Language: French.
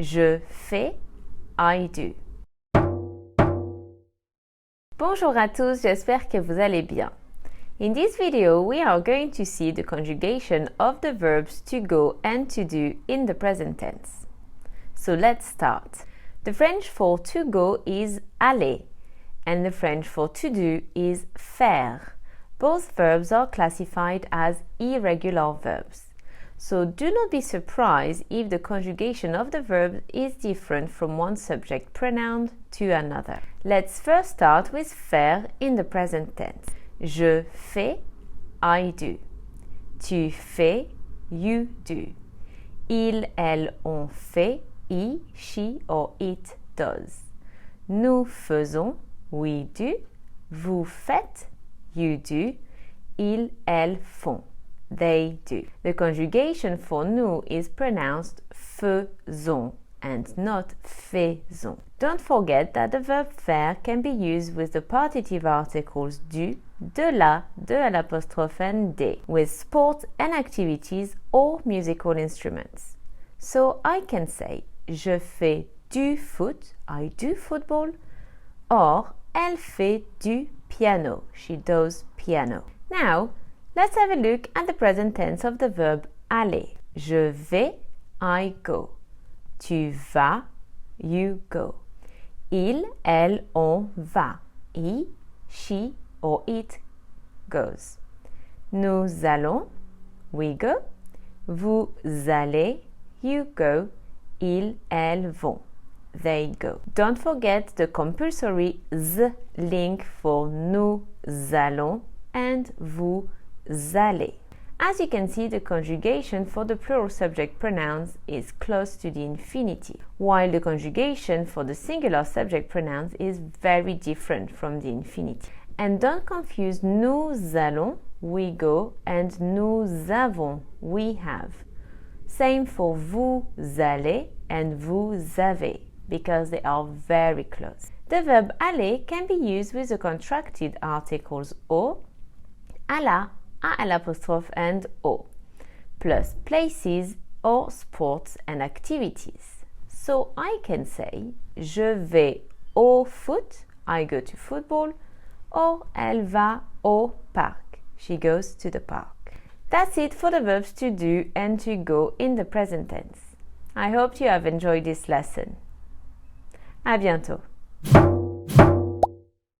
Je fais, I do. Bonjour à tous, j'espère que vous allez bien. In this video, we are going to see the conjugation of the verbs to go and to do in the present tense. So let's start. The French for to go is aller, and the French for to do is faire. Both verbs are classified as irregular verbs. So do not be surprised if the conjugation of the verb is different from one subject pronoun to another. Let's first start with faire in the present tense. Je fais, I do. Tu fais, you do. Il, elle, on fait, he, she or it does. Nous faisons, we do. Vous faites, you do. Ils, elles font, they do. The conjugation for nous is pronounced faisons and not faisons. Don't forget that the verb faire can be used with the partitive articles du, de la, de l'apostrophe and des, with sports and activities or musical instruments. So I can say, je fais du foot, I do football, or elle fait du piano, she does piano. Now, let's have a look at the present tense of the verb aller. Je vais, I go. Tu vas, you go. Il, elle, on va. He, she or it goes. Nous allons, we go. Vous allez, you go. Ils, elles vont, they go. Don't forget the compulsory z link for nous allons and vous allez. As you can see, the conjugation for the plural subject pronouns is close to the infinitive, while the conjugation for the singular subject pronouns is very different from the infinitive. And don't confuse nous allons, we go, and nous avons, we have. Same for vous allez and vous avez, because they are very close. The verb aller can be used with the contracted articles au, alla, à l'apostrophe and au, plus places or sports and activities. So I can say, je vais au foot, I go to football, or elle va au parc, she goes to the park. That's it for the verbs to do and to go in the present tense. I hope you have enjoyed this lesson. À bientôt.